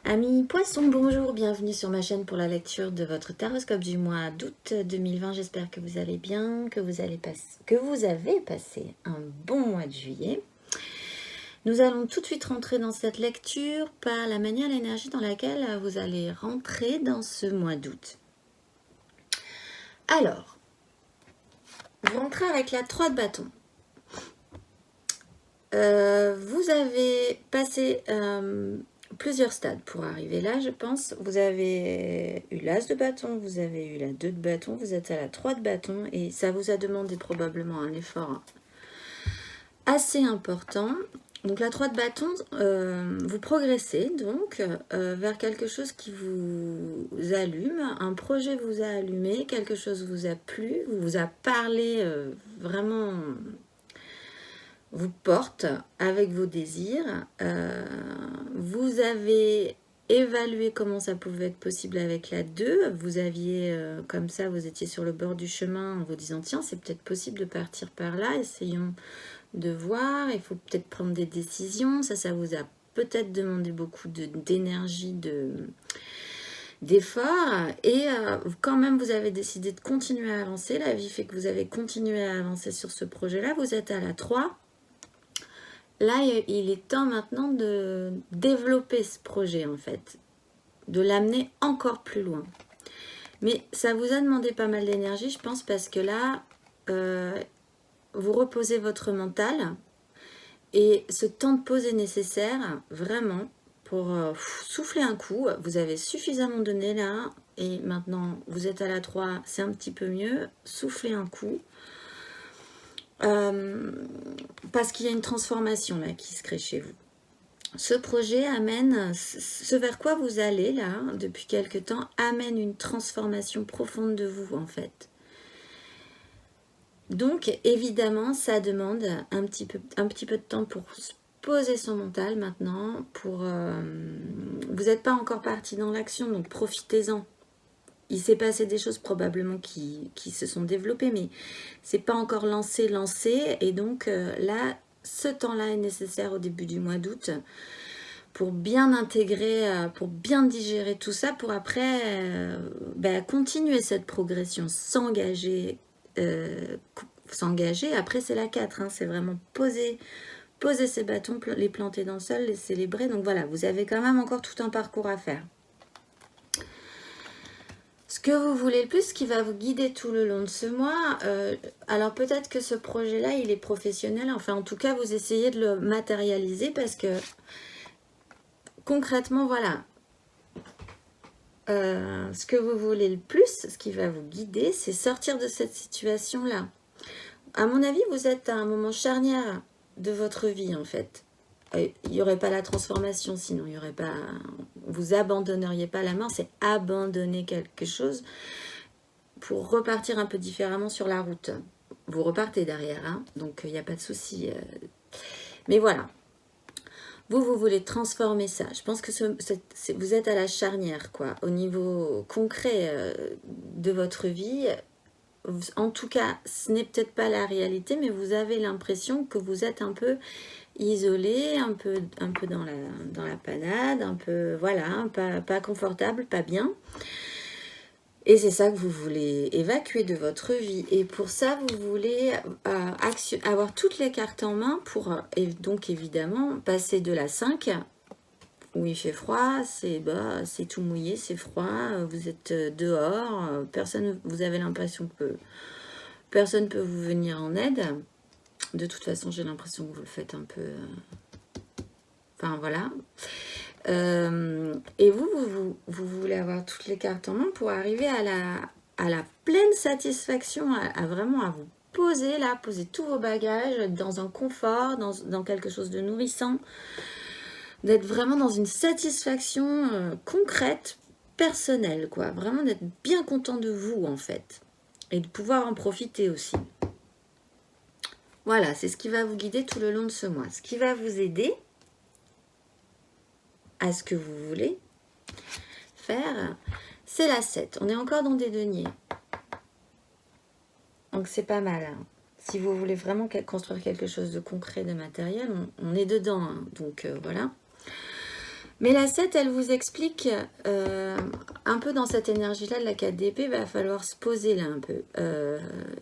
Amis poissons, bonjour, bienvenue sur ma chaîne pour la lecture de votre taroscope du mois d'août 2020. J'espère que vous allez bien, que vous avez passé un bon mois de juillet. Nous allons tout de suite rentrer dans cette lecture par la manière, l'énergie dans laquelle vous allez rentrer dans ce mois d'août. Alors, vous rentrez avec la 3 de bâton. Vous avez passé plusieurs stades pour arriver là, je pense. Vous avez eu l'as de bâton, vous avez eu la 2 de bâton, vous êtes à la 3 de bâton et ça vous a demandé probablement un effort assez important. Donc la 3 de bâton, vous progressez donc vers quelque chose qui vous allume, un projet vous a allumé, quelque chose vous a plu, vous a parlé vraiment, vous porte avec vos désirs. Vous avez évalué comment ça pouvait être possible avec la 2. Vous aviez, comme ça, vous étiez sur le bord du chemin en vous disant, tiens, c'est peut-être possible de partir par là, essayons de voir, il faut peut-être prendre des décisions. Ça vous a peut-être demandé beaucoup d'énergie, d'effort, et quand même vous avez décidé de continuer à avancer. La vie fait que vous avez continué à avancer sur ce projet-là. Vous êtes à la 3. Là, il est temps maintenant de développer ce projet, en fait, de l'amener encore plus loin. Mais ça vous a demandé pas mal d'énergie, je pense, parce que là, vous reposez votre mental, et ce temps de pause est nécessaire, vraiment, pour souffler un coup. Vous avez suffisamment donné là, et maintenant, vous êtes à la 3, c'est un petit peu mieux. Soufflez un coup. Parce qu'il y a une transformation là qui se crée chez vous. Ce projet amène, ce vers quoi vous allez là, depuis quelque temps, amène une transformation profonde de vous en fait. Donc évidemment, ça demande un petit peu de temps pour poser son mental maintenant. Vous n'êtes pas encore parti dans l'action, donc profitez-en. Il s'est passé des choses probablement qui se sont développées, mais c'est pas encore lancé, et donc là, ce temps-là est nécessaire au début du mois d'août pour bien intégrer, pour bien digérer tout ça, pour après continuer cette progression, s'engager. Après c'est la 4, hein, c'est vraiment poser ces bâtons, les planter dans le sol, les célébrer. Donc voilà, vous avez quand même encore tout un parcours à faire. Ce que vous voulez le plus, ce qui va vous guider tout le long de ce mois, alors peut-être que ce projet-là, il est professionnel, enfin en tout cas, vous essayez de le matérialiser parce que concrètement, voilà, ce que vous voulez le plus, ce qui va vous guider, c'est sortir de cette situation-là. À mon avis, vous êtes à un moment charnière de votre vie, en fait. Il n'y aurait pas la transformation, sinon il y aurait pas... Vous abandonneriez pas la mort, c'est abandonner quelque chose pour repartir un peu différemment sur la route. Vous repartez derrière, hein, donc il n'y a pas de souci. Mais voilà. Vous voulez transformer ça. Je pense que vous êtes à la charnière, quoi, au niveau concret de votre vie. En tout cas, ce n'est peut-être pas la réalité, mais vous avez l'impression que vous êtes un peu isolé, un peu dans la panade, un peu, voilà, pas confortable, pas bien. Et c'est ça que vous voulez évacuer de votre vie. Et pour ça, vous voulez avoir toutes les cartes en main pour, et donc évidemment, passer de la 5, où il fait froid, c'est tout mouillé, c'est froid, vous êtes dehors, vous avez l'impression que personne ne peut vous venir en aide. De toute façon, j'ai l'impression que vous le faites un peu... Enfin, voilà. Et vous voulez avoir toutes les cartes en main pour arriver à la pleine satisfaction, vraiment à vous poser là, poser tous vos bagages dans un confort, dans quelque chose de nourrissant, d'être vraiment dans une satisfaction concrète, personnelle, quoi. Vraiment d'être bien content de vous, en fait. Et de pouvoir en profiter aussi. Voilà, c'est ce qui va vous guider tout le long de ce mois. Ce qui va vous aider à ce que vous voulez faire, c'est la 7. On est encore dans des deniers. Donc c'est pas mal. Hein. Si vous voulez vraiment construire quelque chose de concret, de matériel, on est dedans. Hein. Donc voilà. Mais la 7, elle vous explique, un peu dans cette énergie-là de la 4 d'épée, il va falloir se poser là un peu.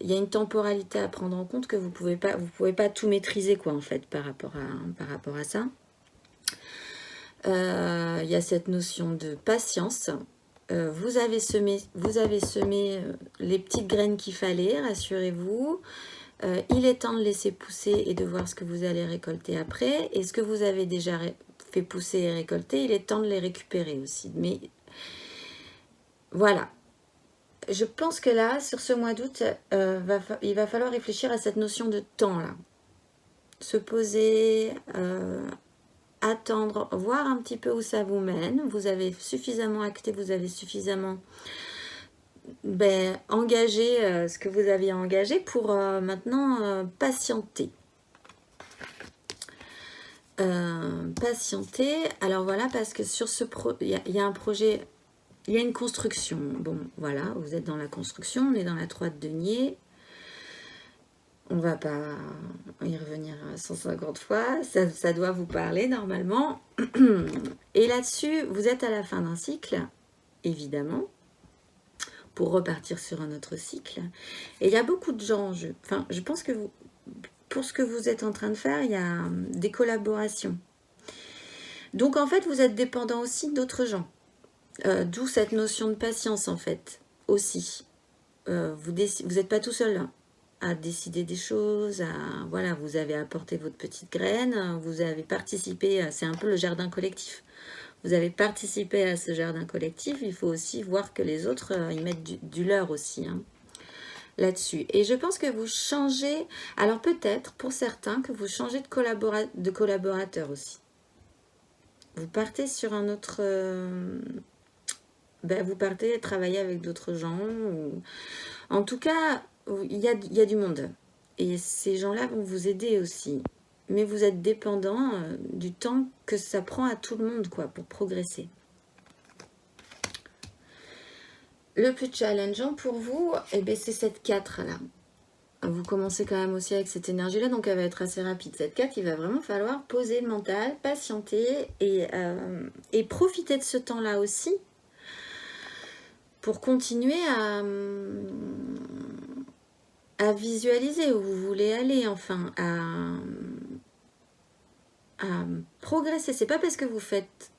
Il y a une temporalité à prendre en compte que vous pouvez pas tout maîtriser, quoi, en fait, par rapport à ça. Il y a cette notion de patience. Vous avez semé les petites graines qu'il fallait, rassurez-vous. Il est temps de laisser pousser et de voir ce que vous allez récolter après. Et ce que vous avez déjà fait pousser et récolter, il est temps de les récupérer aussi. Mais voilà. Je pense que là, sur ce mois d'août, il va falloir réfléchir à cette notion de temps là. Se poser, attendre, voir un petit peu où ça vous mène. Vous avez suffisamment acté, vous avez suffisamment engagé ce que vous aviez engagé pour maintenant patienter. Patienter. Alors voilà, parce que sur ce il y a un projet, il y a une construction. Bon, voilà, vous êtes dans la construction, on est dans la 3 de denier. On va pas y revenir 150 fois, ça doit vous parler normalement. Et là-dessus, vous êtes à la fin d'un cycle, évidemment, pour repartir sur un autre cycle. Et il y a beaucoup de gens, je pense que pour ce que vous êtes en train de faire, il y a des collaborations. Donc en fait, vous êtes dépendant aussi d'autres gens. D'où cette notion de patience en fait, aussi. Vous n'êtes pas tout seul là, à décider des choses, voilà, vous avez apporté votre petite graine, vous avez participé, c'est un peu le jardin collectif. Vous avez participé à ce jardin collectif, il faut aussi voir que les autres, ils mettent du leur aussi, hein, là-dessus. Et je pense que vous changez, alors peut-être pour certains que vous changez de collaborateur aussi. Vous partez sur un autre... vous partez travailler avec d'autres gens. En tout cas, il y a du monde. Et ces gens-là vont vous aider aussi. Mais vous êtes dépendant du temps que ça prend à tout le monde, quoi, pour progresser. Le plus challengeant pour vous, c'est cette 4-là. Vous commencez quand même aussi avec cette énergie-là, donc elle va être assez rapide. Cette 4, il va vraiment falloir poser le mental, patienter et profiter de ce temps-là aussi pour continuer à visualiser où vous voulez aller, enfin, à progresser. C'est pas parce que vous faites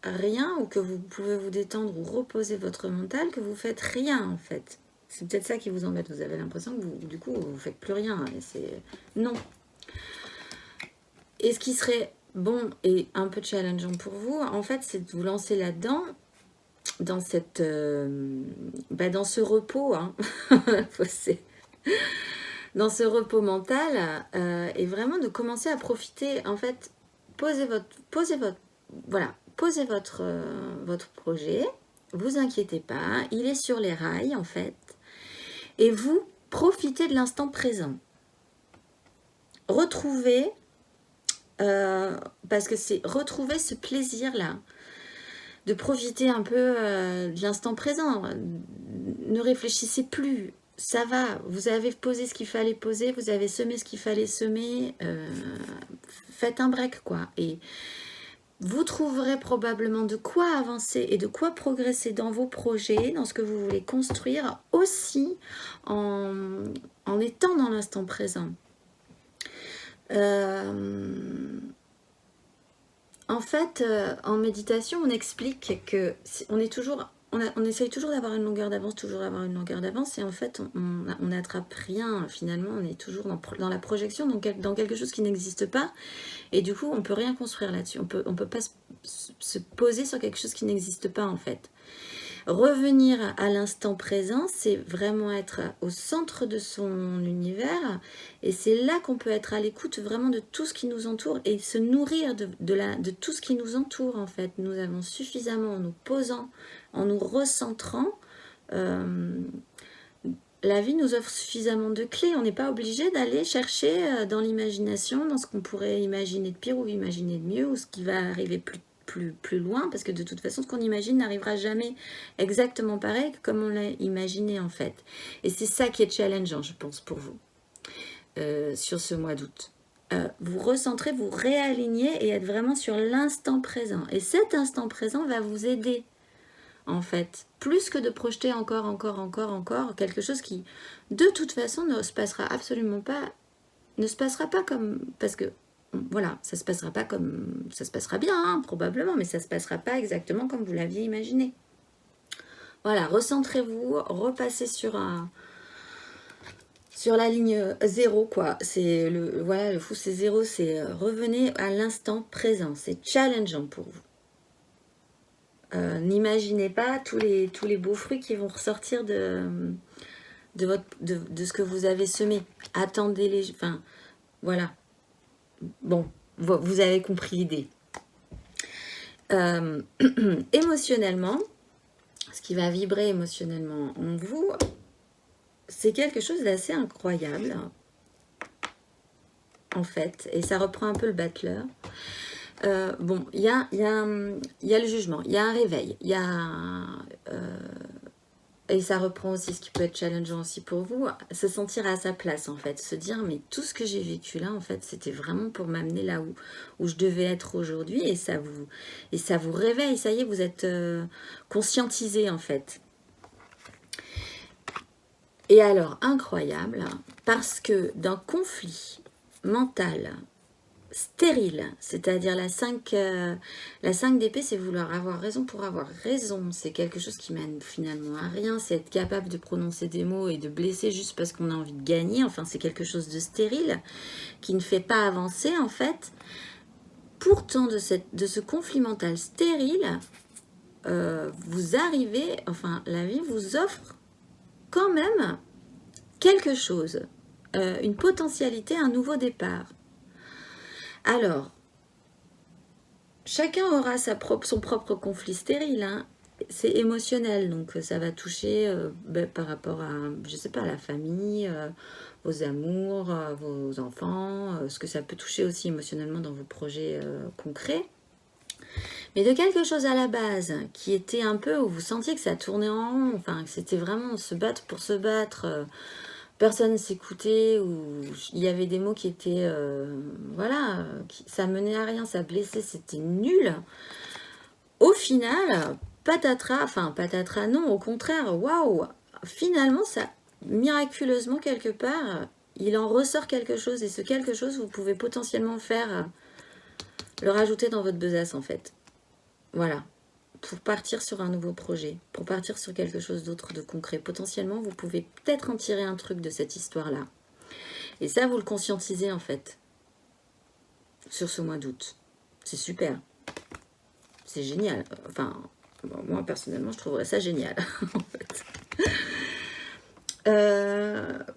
rien ou que vous pouvez vous détendre ou reposer votre mental que vous faites rien, en fait. C'est peut-être ça qui vous embête. Vous avez l'impression que du coup, vous faites plus rien. Non. Et ce qui serait bon et un peu challengeant pour vous, en fait, c'est de vous lancer là-dedans, dans cette, dans ce repos, hein. Dans ce repos mental, et vraiment de commencer à profiter, en fait, posez votre projet, vous inquiétez pas, il est sur les rails, en fait, et vous profitez de l'instant présent. Retrouvez, parce que c'est retrouver ce plaisir-là, de profiter un peu de l'instant présent. Ne réfléchissez plus, ça va, vous avez posé ce qu'il fallait poser, vous avez semé ce qu'il fallait semer, faites un break, quoi. Et vous trouverez probablement de quoi avancer et de quoi progresser dans vos projets, dans ce que vous voulez construire, aussi en étant dans l'instant présent. En fait, en méditation, on explique que on essaye toujours d'avoir une longueur d'avance, et en fait, on n'attrape rien, finalement, on est toujours dans la projection, donc dans quelque chose qui n'existe pas, et du coup, on ne peut rien construire là-dessus, on peut pas se poser sur quelque chose qui n'existe pas, en fait. Revenir à l'instant présent, c'est vraiment être au centre de son univers, et c'est là qu'on peut être à l'écoute vraiment de tout ce qui nous entoure et se nourrir de tout ce qui nous entoure, en fait. Nous avons suffisamment, en nous posant, en nous recentrant, la vie nous offre suffisamment de clés. On n'est pas obligé d'aller chercher dans l'imagination, dans ce qu'on pourrait imaginer de pire ou imaginer de mieux, ou ce qui va arriver plus loin, parce que de toute façon, ce qu'on imagine n'arrivera jamais exactement pareil que comme on l'a imaginé, en fait. Et c'est ça qui est challengeant, je pense, pour vous, sur ce mois d'août. vous recentrez, vous réalignez et être vraiment sur l'instant présent. Et cet instant présent va vous aider, en fait, plus que de projeter encore, quelque chose qui, de toute façon, ne se passera absolument pas, ne se passera pas comme, parce que, voilà, ça se passera pas comme, ça se passera bien, hein, probablement, mais ça se passera pas exactement comme vous l'aviez imaginé. Voilà, recentrez-vous, repassez sur la ligne 0, quoi. C'est le, voilà, le fou, c'est 0, c'est revenez à l'instant présent. C'est challengeant pour vous. N'imaginez pas tous les beaux fruits qui vont ressortir de ce que vous avez semé. Attendez-les, enfin, voilà. Bon, vous avez compris l'idée. Émotionnellement, ce qui va vibrer émotionnellement en vous, c'est quelque chose d'assez incroyable, en fait, et ça reprend un peu le battleur. Bon, il y a le jugement, il y a un réveil, il y a... et ça reprend aussi ce qui peut être challengeant aussi pour vous, se sentir à sa place, en fait. Se dire, mais tout ce que j'ai vécu là, en fait, c'était vraiment pour m'amener là où je devais être aujourd'hui, et ça vous réveille, ça y est, vous êtes conscientisé, en fait. Et alors, incroyable, parce que d'un conflit mental stérile, c'est-à-dire la 5 d'épée, c'est vouloir avoir raison pour avoir raison. C'est quelque chose qui mène finalement à rien. C'est être capable de prononcer des mots et de blesser juste parce qu'on a envie de gagner. Enfin, c'est quelque chose de stérile qui ne fait pas avancer, en fait. Pourtant, de ce conflit mental stérile, vous arrivez, enfin, la vie vous offre quand même quelque chose, une potentialité, un nouveau départ. Alors, chacun aura son propre conflit stérile, hein. C'est émotionnel, donc ça va toucher par rapport à, je sais pas, la famille, vos amours, vos enfants, ce que ça peut toucher aussi émotionnellement dans vos projets concrets. Mais de quelque chose à la base, qui était un peu où vous sentiez que ça tournait en rond, enfin que c'était vraiment se battre pour se battre, personne ne s'écoutait, ou il y avait des mots qui étaient, voilà, ça menait à rien, ça blessait, c'était nul. Au final, patatras non, au contraire, waouh, finalement, ça, miraculeusement, quelque part, il en ressort quelque chose, et ce quelque chose, vous pouvez potentiellement faire, le rajouter dans votre besace, en fait. Voilà. Pour partir sur un nouveau projet, pour partir sur quelque chose d'autre de concret. Potentiellement, vous pouvez peut-être en tirer un truc de cette histoire-là. Et ça, vous le conscientisez, en fait, sur ce mois d'août. C'est super. C'est génial. Enfin, bon, moi, personnellement, je trouverais ça génial, en fait.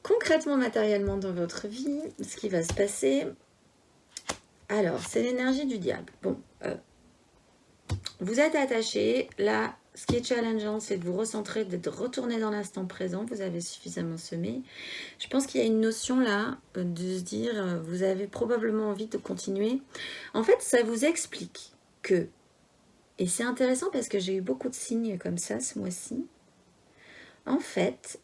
Concrètement, matériellement, dans votre vie, ce qui va se passer... Alors, c'est l'énergie du diable. Bon, vous êtes attaché. Là, ce qui est challengeant, c'est de vous recentrer, de retourner dans l'instant présent. Vous avez suffisamment semé. Je pense qu'il y a une notion là, de se dire, vous avez probablement envie de continuer. En fait, ça vous explique que, et c'est intéressant parce que j'ai eu beaucoup de signes comme ça ce mois-ci. En fait,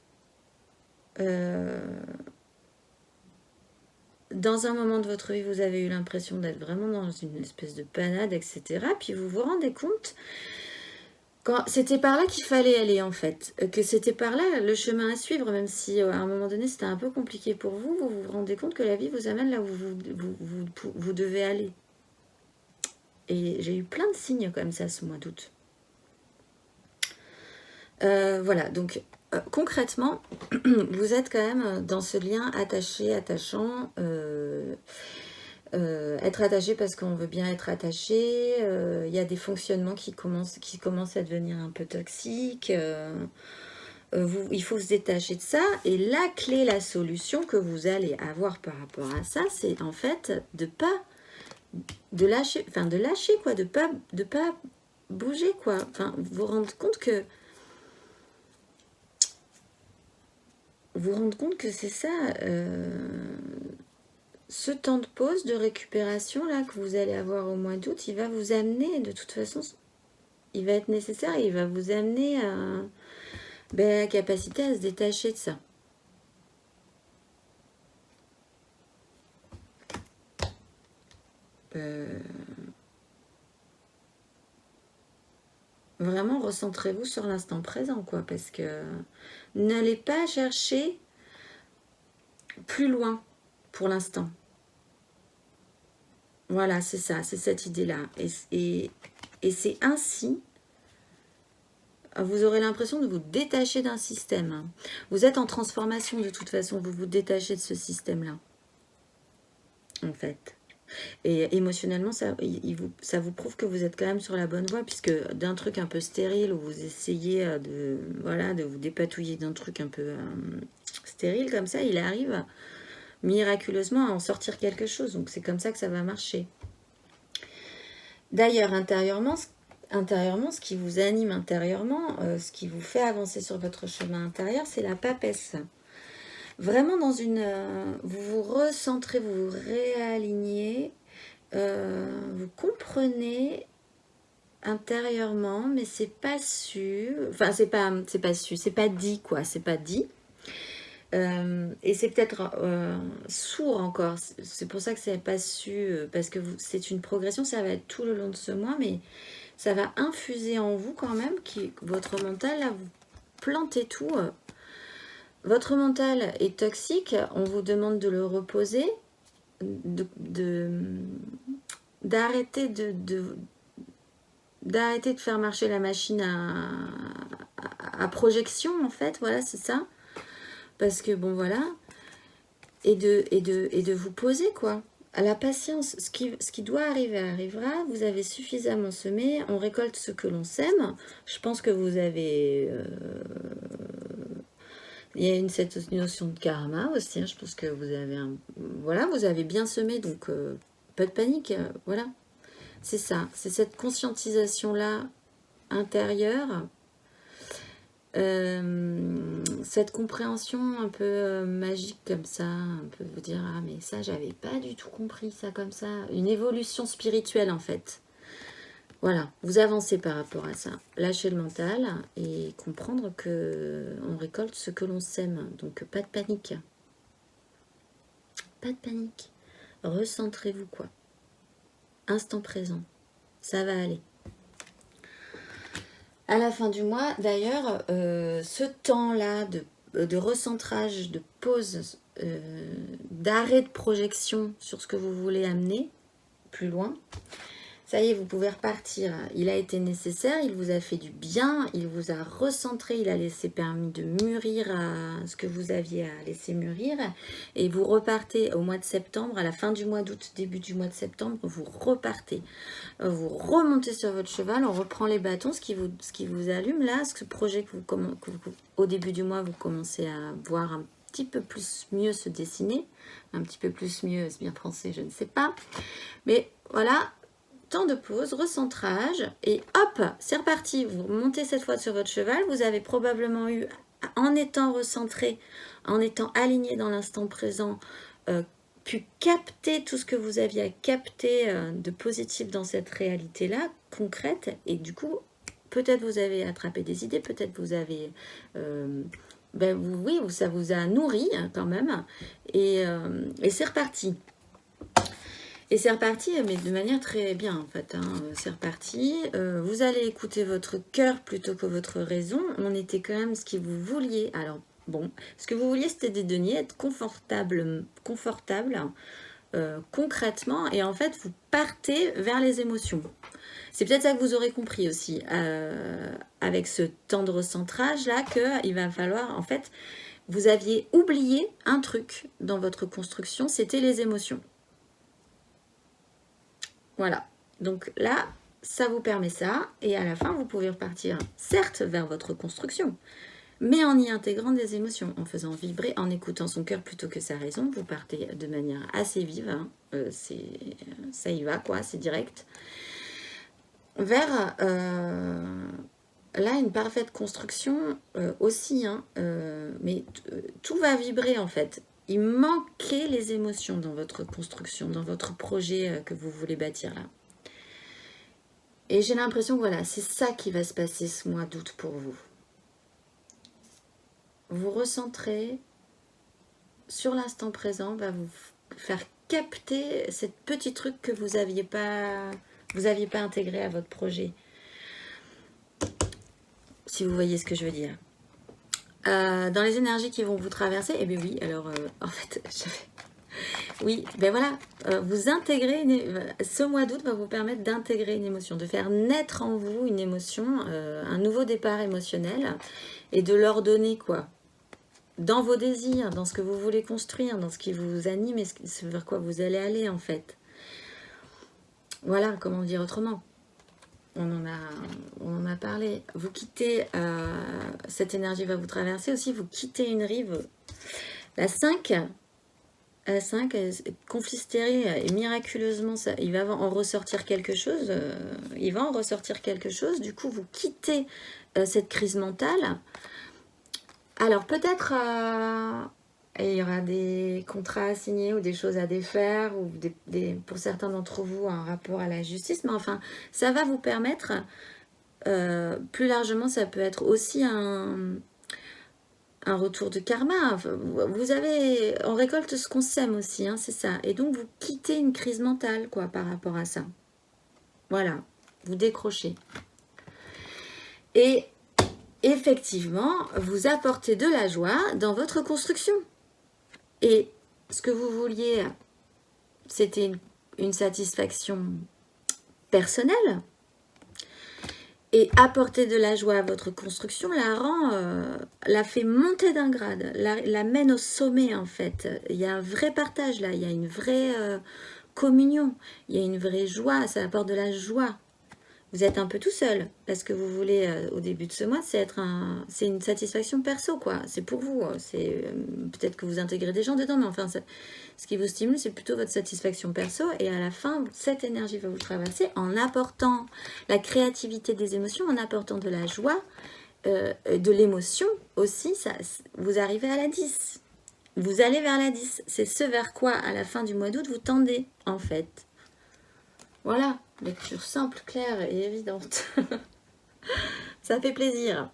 dans un moment de votre vie, vous avez eu l'impression d'être vraiment dans une espèce de panade, etc. Puis vous vous rendez compte quand c'était par là qu'il fallait aller, en fait. Que c'était par là le chemin à suivre, même si à un moment donné c'était un peu compliqué pour vous. Vous vous rendez compte que la vie vous amène là où vous devez aller. Et j'ai eu plein de signes comme ça ce mois d'août. Voilà, donc concrètement, vous êtes quand même dans ce lien attachant, être attaché parce qu'on veut bien être attaché, il y a des fonctionnements qui commencent à devenir un peu toxiques, il faut se détacher de ça, et la clé, la solution que vous allez avoir par rapport à ça, c'est en fait de lâcher quoi, de pas bouger quoi, enfin vous rendre compte que c'est ça, ce temps de pause, de récupération là que vous allez avoir au mois d'août, il va vous amener, de toute façon, il va être nécessaire, il va vous amener à la capacité à se détacher de ça. Vraiment, recentrez-vous sur l'instant présent, quoi, parce que n'allez pas chercher plus loin pour l'instant. Voilà, c'est ça, c'est cette idée-là. Et c'est ainsi, vous aurez l'impression de vous détacher d'un système. Vous êtes en transformation de toute façon, vous vous détachez de ce système-là, en fait. Et émotionnellement, ça vous prouve que vous êtes quand même sur la bonne voie, puisque d'un truc un peu stérile, où vous essayez de vous dépatouiller d'un truc un peu stérile comme ça, il arrive miraculeusement à en sortir quelque chose. Donc c'est comme ça que ça va marcher. D'ailleurs, intérieurement, ce qui vous anime intérieurement, ce qui vous fait avancer sur votre chemin intérieur, c'est la papesse. Vraiment vous vous recentrez, vous vous réalignez, vous comprenez intérieurement, mais c'est pas su, enfin c'est pas su, c'est pas dit quoi, c'est pas dit. Et c'est peut-être sourd encore, c'est pour ça que c'est pas su, parce que c'est une progression, ça va être tout le long de ce mois, mais ça va infuser en vous quand même, votre mental, là, vous plantez tout. Votre mental est toxique, on vous demande de le reposer, d'arrêter d'arrêter de faire marcher la machine à projection, en fait, voilà, c'est ça. Parce que, bon, voilà, et de vous poser, quoi. À la patience, ce qui doit arriver arrivera, vous avez suffisamment semé, on récolte ce que l'on sème. Je pense que vous avez... il y a cette notion de karma aussi, hein. Je pense que vous avez voilà, vous avez bien semé, donc pas de panique, voilà. C'est ça, c'est cette conscientisation-là intérieure, cette compréhension un peu magique comme ça, un peu vous dire, ah mais ça j'avais pas du tout compris ça comme ça, une évolution spirituelle en fait. Voilà, vous avancez par rapport à ça. Lâchez le mental et comprendre que on récolte ce que l'on sème. Donc pas de panique. Pas de panique. Recentrez-vous quoi. Instant présent. Ça va aller. À la fin du mois, d'ailleurs, ce temps-là de recentrage, de pause, d'arrêt de projection sur ce que vous voulez amener plus loin, ça y est, vous pouvez repartir. Il a été nécessaire, il vous a fait du bien, il vous a recentré, il a laissé permis de mûrir à ce que vous aviez à laisser mûrir. Et vous repartez au mois de septembre, à la fin du mois d'août, début du mois de septembre, vous repartez. Vous remontez sur votre cheval, on reprend les bâtons, ce qui vous allume là, ce projet que au début du mois, vous commencez à voir un petit peu plus mieux se dessiner. Un petit peu plus mieux, c'est bien français, je ne sais pas. Mais voilà. Temps de pause, recentrage, et hop, c'est reparti. Vous montez cette fois sur votre cheval. Vous avez probablement eu, en étant recentré, en étant aligné dans l'instant présent, pu capter tout ce que vous aviez à capter de positif dans cette réalité-là, concrète. Et du coup, peut-être vous avez attrapé des idées, peut-être vous avez... oui, ça vous a nourri hein, quand même. Et c'est reparti. Et c'est reparti, mais de manière très bien en fait. Hein. C'est reparti. Vous allez écouter votre cœur plutôt que votre raison. On était quand même ce que vous vouliez. Alors bon, ce que vous vouliez c'était des deniers, être confortable concrètement. Et en fait, vous partez vers les émotions. C'est peut-être ça que vous aurez compris aussi avec ce temps de recentrage là, qu'il va falloir en fait, vous aviez oublié un truc dans votre construction, c'était les émotions. Voilà, donc là, ça vous permet ça, et à la fin, vous pouvez repartir, certes, vers votre construction, mais en y intégrant des émotions, en faisant vibrer, en écoutant son cœur plutôt que sa raison, vous partez de manière assez vive, hein, ça y va, quoi, c'est direct, vers, là, une parfaite construction aussi, hein, mais tout va vibrer, en fait. Il manquait les émotions dans votre construction, dans votre projet que vous voulez bâtir là. Et j'ai l'impression que voilà, c'est ça qui va se passer ce mois d'août pour vous. Vous recentrez sur l'instant présent, va vous faire capter cette petit truc que vous aviez pas intégré à votre projet. Si vous voyez ce que je veux dire. Dans les énergies qui vont vous traverser, eh bien oui, alors en fait, oui, ben voilà, vous intégrez, ce mois d'août va vous permettre d'intégrer une émotion, de faire naître en vous une émotion, un nouveau départ émotionnel, et de l'ordonner quoi, dans vos désirs, dans ce que vous voulez construire, dans ce qui vous anime et ce vers quoi vous allez aller en fait. Voilà, comment dire autrement. On en a parlé. Vous quittez, cette énergie va vous traverser aussi, vous quittez une rive. La 5, conflit stérile, et miraculeusement, il va en ressortir quelque chose. Du coup, vous quittez cette crise mentale. Alors, peut-être, il y aura des contrats à signer ou des choses à défaire, ou pour certains d'entre vous, un rapport à la justice. Mais enfin, ça va vous permettre, plus largement, ça peut être aussi un retour de karma. Vous avez, on récolte ce qu'on sème aussi, hein, c'est ça. Et donc, vous quittez une crise mentale, quoi, par rapport à ça. Voilà, vous décrochez. Et effectivement, vous apportez de la joie dans votre construction. Et ce que vous vouliez, c'était une satisfaction personnelle. Et apporter de la joie à votre construction la fait monter d'un grade, la mène au sommet en fait. Il y a un vrai partage là, il y a une vraie communion, il y a une vraie joie, ça apporte de la joie. Vous êtes un peu tout seul, parce que vous voulez, au début de ce mois, c'est une satisfaction perso, quoi. C'est pour vous. Peut-être que vous intégrez des gens dedans, mais enfin, ce qui vous stimule, c'est plutôt votre satisfaction perso. Et à la fin, cette énergie va vous traverser en apportant la créativité des émotions, en apportant de la joie, de l'émotion aussi. Vous arrivez à la 10. Vous allez vers la 10. C'est ce vers quoi, à la fin du mois d'août, vous tendez, en fait. Voilà, lecture simple, claire et évidente. Ça fait plaisir.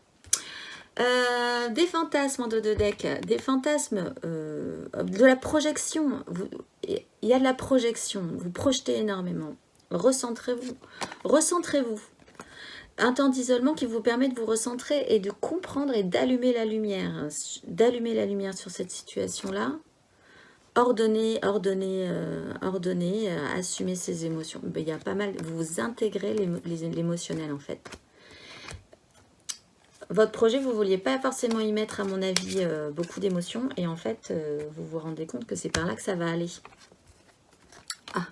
Des fantasmes en dos de deck, des fantasmes, de la projection. Il y a de la projection, vous projetez énormément. Recentrez-vous. Recentrez-vous. Un temps d'isolement qui vous permet de vous recentrer et de comprendre et d'allumer la lumière. D'allumer la lumière sur cette situation-là. Ordonner, assumer ses émotions. Il y a pas mal, vous intégrez l'émotionnel en fait. Votre projet, vous ne vouliez pas forcément y mettre, à mon avis, beaucoup d'émotions. Et en fait, vous vous rendez compte que c'est par là que ça va aller. Ah.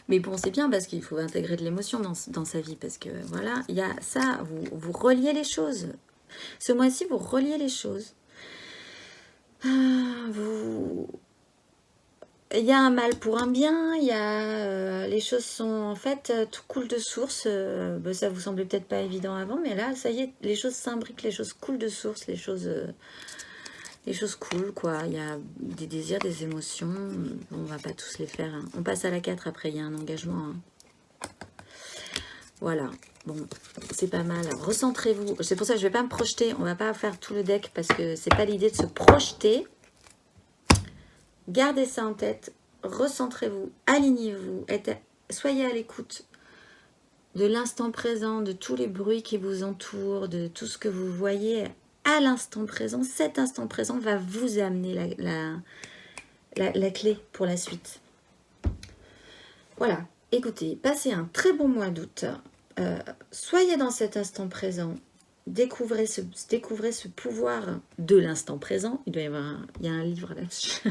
Mais bon, c'est bien parce qu'il faut intégrer de l'émotion dans sa vie. Parce que voilà, il y a ça, vous reliez les choses. Ce mois-ci, vous reliez les choses. Il y a un mal pour un bien, les choses sont en fait, tout coule de source. Ça vous semblait peut-être pas évident avant, mais là, ça y est, les choses s'imbriquent, les choses coulent de source, les choses coulent, quoi. Il y a des désirs, des émotions, on va pas tous les faire. Hein. On passe à la 4 après, il y a un engagement. Hein. Voilà, bon, c'est pas mal. Recentrez-vous. C'est pour ça que je vais pas me projeter, on va pas faire tout le deck parce que c'est pas l'idée de se projeter. Gardez ça en tête, recentrez-vous, alignez-vous, soyez à l'écoute de l'instant présent, de tous les bruits qui vous entourent, de tout ce que vous voyez à l'instant présent. Cet instant présent va vous amener la clé pour la suite. Voilà, écoutez, passez un très bon mois d'août. Soyez dans cet instant présent. Découvrez ce pouvoir de l'instant présent. Il y a un livre là-dessus.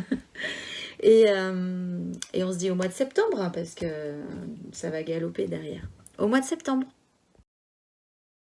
et on se dit au mois de septembre, parce que ça va galoper derrière. Au mois de septembre.